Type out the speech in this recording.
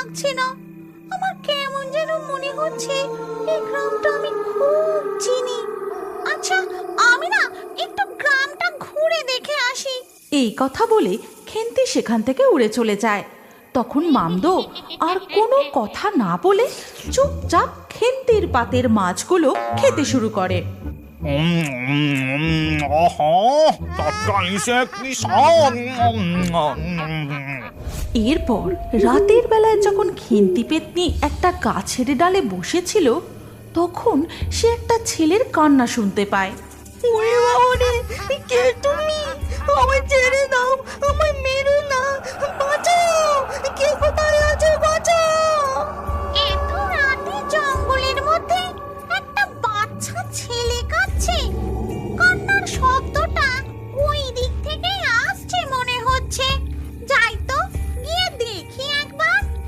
লাগছে না। আমার কেমন যেন মনে হচ্ছে এই গ্রামটা আমি খুব চিনি। আচ্ছা, আমি না একটু গ্রামটা ঘুরে দেখে আসি। এই কথা বলে খেন্তি সেখান থেকে উড়ে চলে যায়। তখন মামদো আর কোনো কথা না বলে চুপচাপ খেন্তির পাতের মাছগুলো খেতে শুরু করে। আহা, টাটকা ইলিশে কি স্বাদ! এরপর রাতের বেলায় যখন খেন্তি পেতনি একটা গাছের ডালে বসেছিল, তখন সে একটা ছেলের কান্না শুনতে পায়। ওরে বাবা রে, কে তুমি? আমায় ছেড়ে দাও, আমায় মেরো না, বাঁচাও, কে কোথায়